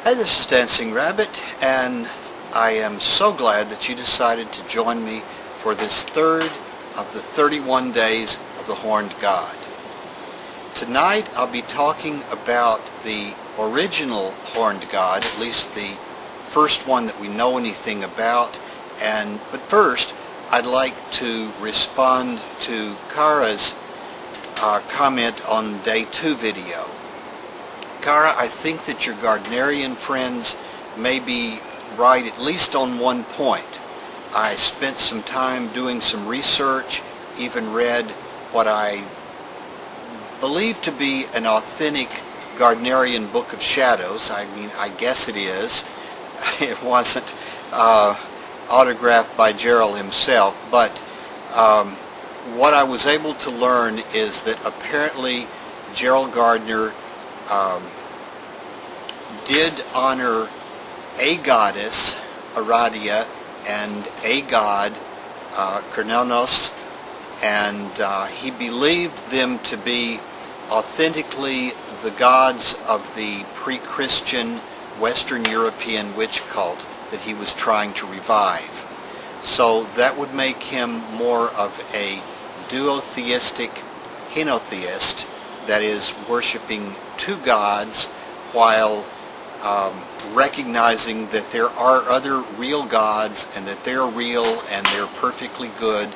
Hey, this is Dancing Rabbit, and I am so glad that you decided to join me for this third of the 31 days of the Horned God. Tonight I'll be talking about the original Horned God, at least the first one that we know anything about, but first I'd like to respond to Kara's comment on Day 2 video. Kara, I think that your Gardnerian friends may be right at least on one point. I spent some time doing some research, even read what I believe to be an authentic Gardnerian Book of Shadows. I mean, I guess it is. It wasn't autographed by Gerald himself, but what I was able to learn is that apparently Gerald Gardner did honor a goddess, Aradia, and a god, Kronos, and he believed them to be authentically the gods of the pre-Christian Western European witch cult that he was trying to revive. So that would make him more of a duotheistic henotheist, that is, worshiping two gods while recognizing that there are other real gods and that they're real and they're perfectly good,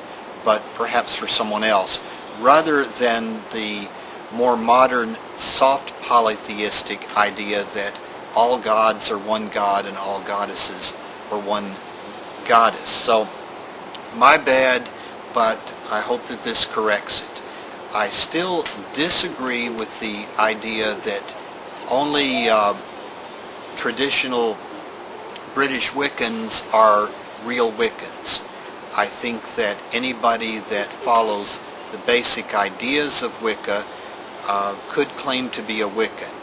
but perhaps for someone else, rather than the more modern soft polytheistic idea that all gods are one god and all goddesses are one goddess. So my bad, but I hope that this corrects it. I still disagree with the idea that only traditional British Wiccans are real Wiccans. I think that anybody that follows the basic ideas of Wicca could claim to be a Wiccan.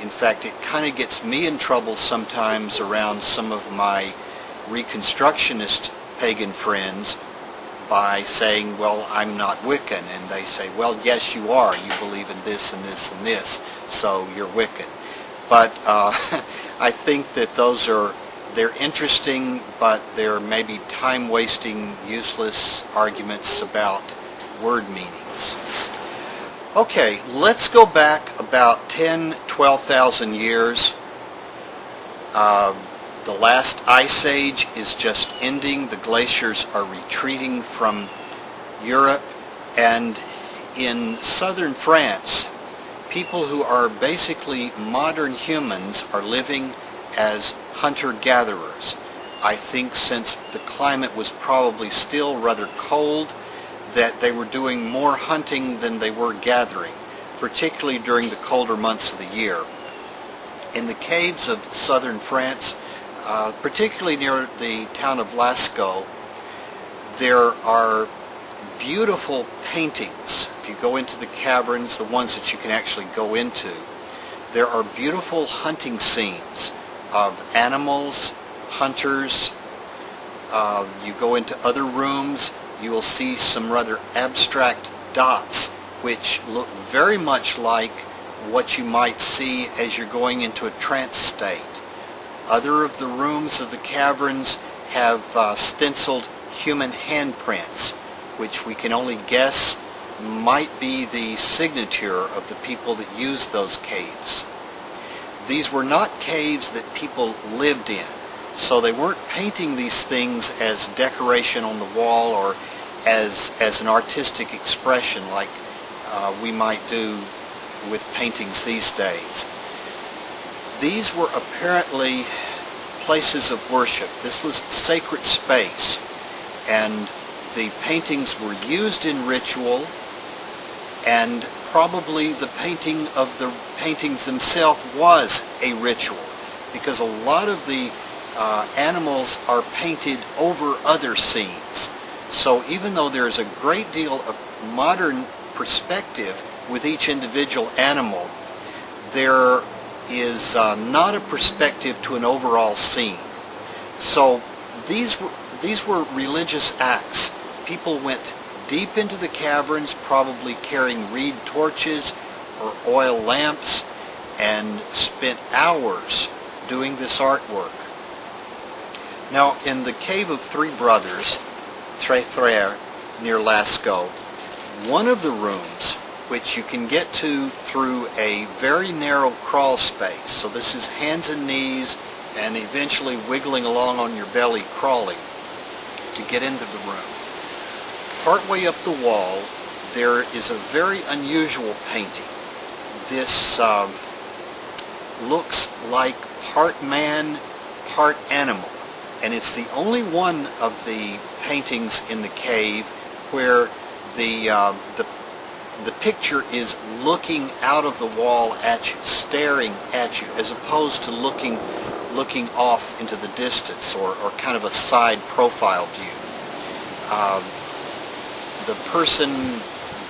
In fact, it kind of gets me in trouble sometimes around some of my Reconstructionist pagan friends by saying, well, I'm not Wiccan, and they say, well, yes, you are. You believe in this and this and this, so you're Wiccan. But I think that they're interesting, but they're maybe time-wasting, useless arguments about word meanings. Okay, let's go back about 12,000 years. The last ice age is just ending. The glaciers are retreating from Europe, and in southern France, people who are basically modern humans are living as hunter-gatherers. I think since the climate was probably still rather cold, that they were doing more hunting than they were gathering, particularly during the colder months of the year. In the caves of southern France, particularly near the town of Lascaux, there are beautiful paintings. If you go into the caverns, the ones that you can actually go into, there are beautiful hunting scenes of animals, hunters. You go into other rooms, you will see some rather abstract dots which look very much like what you might see as you're going into a trance state. Other of the rooms of the caverns have stenciled human handprints, which we can only guess might be the signature of the people that used those caves. these were not caves that people lived in. So they weren't painting these things as decoration on the wall or as an artistic expression like we might do with paintings these days. These were apparently places of worship. This was sacred space, and the paintings were used in ritual, and probably the painting of the paintings themselves was a ritual, because a lot of the animals are painted over other scenes. So even though there's a great deal of modern perspective with each individual animal, there is not a perspective to an overall scene. So these were religious acts. People went deep into the caverns, probably carrying reed torches or oil lamps, and spent hours doing this artwork. Now, in the Cave of Three Brothers, Tres Frères, near Lascaux, one of the rooms, which you can get to through a very narrow crawl space, so this is hands and knees and eventually wiggling along on your belly crawling to get into the room. Partway up the wall there is a very unusual painting. This looks like part man, part animal, and it's the only one of the paintings in the cave where the picture is looking out of the wall at you, staring at you, as opposed to looking off into the distance or kind of a side profile view. The person,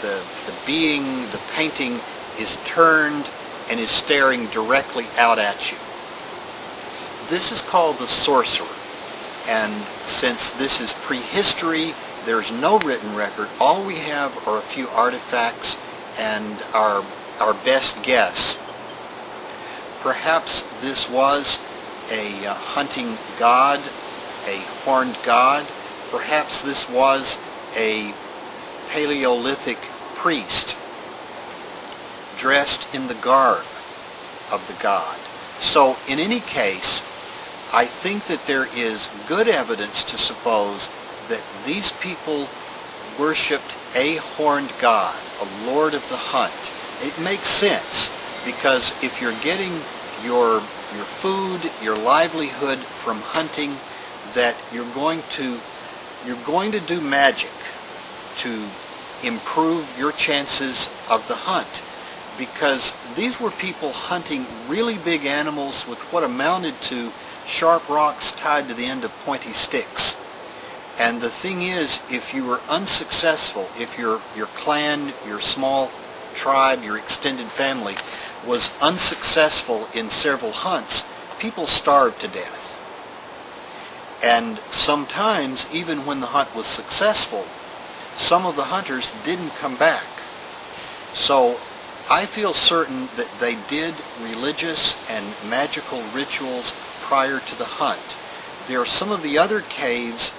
the being, the painting is turned and is staring directly out at you. This is called the sorcerer, and since this is prehistory, there's no written record. All we have are a few artifacts and our best guess. Perhaps this was a hunting god, a horned god. Perhaps this was a Paleolithic priest dressed in the garb of the god. So in any case, I think that there is good evidence to suppose that these people worshipped a horned god, a lord of the hunt. It makes sense, because if you're getting your food, your livelihood from hunting, that you're going to do magic to improve your chances of the hunt, because these were people hunting really big animals with what amounted to sharp rocks tied to the end of pointy sticks. And the thing is, if you were unsuccessful, if your clan, your small tribe, your extended family was unsuccessful in several hunts, people starved to death. And sometimes, even when the hunt was successful, some of the hunters didn't come back. So I feel certain that they did religious and magical rituals prior to the hunt. There are some of the other caves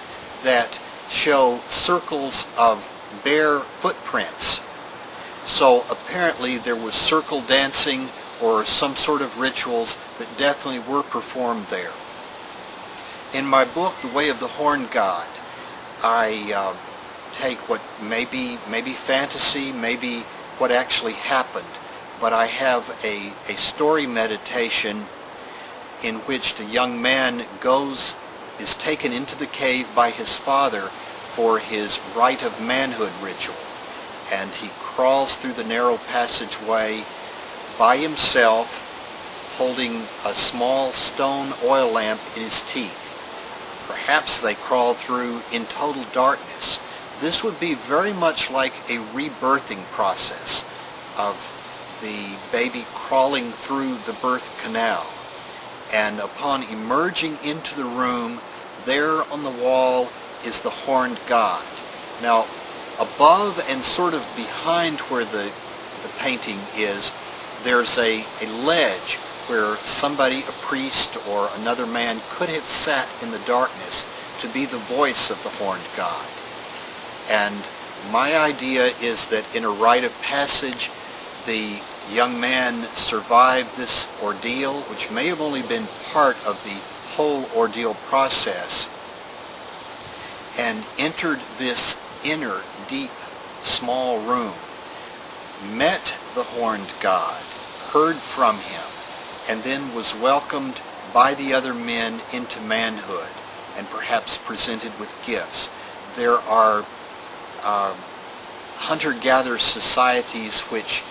that show circles of bare footprints. So apparently there was circle dancing or some sort of rituals that definitely were performed there. In my book, The Way of the Horned God, I take what may be fantasy, maybe what actually happened, but I have a story meditation in which the young man is taken into the cave by his father for his rite of manhood ritual, and he crawls through the narrow passageway by himself, holding a small stone oil lamp in his teeth. Perhaps they crawled through in total darkness. This would be very much like a rebirthing process of the baby crawling through the birth canal. And upon emerging into the room, there on the wall is the horned god. Now, above and sort of behind where the painting is, there's a ledge where somebody, a priest or another man, could have sat in the darkness to be the voice of the horned god. And my idea is that in a rite of passage, the young man survived this ordeal, which may have only been part of the whole ordeal process, and entered this inner, deep, small room, met the horned god, heard from him, and then was welcomed by the other men into manhood and perhaps presented with gifts. There are hunter-gatherer societies which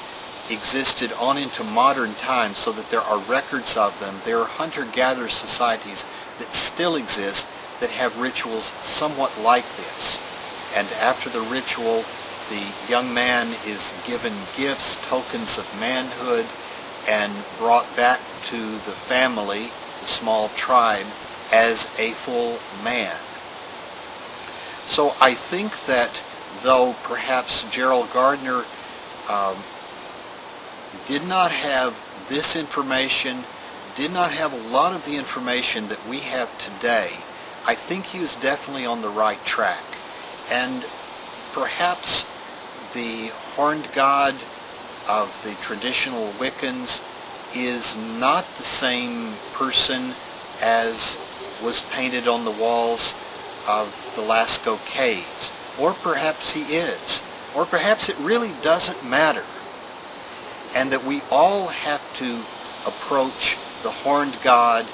existed on into modern times, so that there are records of them. There are hunter-gatherer societies that still exist that have rituals somewhat like this. And after the ritual, the young man is given gifts, tokens of manhood, and brought back to the family, the small tribe, as a full man. So I think that though perhaps Gerald Gardner did not have this information, did not have a lot of the information that we have today, I think he was definitely on the right track. And perhaps the horned god of the traditional Wiccans is not the same person as was painted on the walls of the Lascaux caves. Or perhaps he is. Or perhaps it really doesn't matter. And that we all have to approach the horned god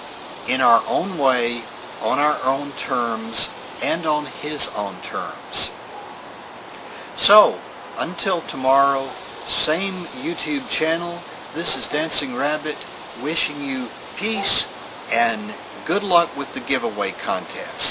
in our own way, on our own terms, and on his own terms. So, until tomorrow, same YouTube channel, this is Dancing Rabbit, wishing you peace and good luck with the giveaway contest.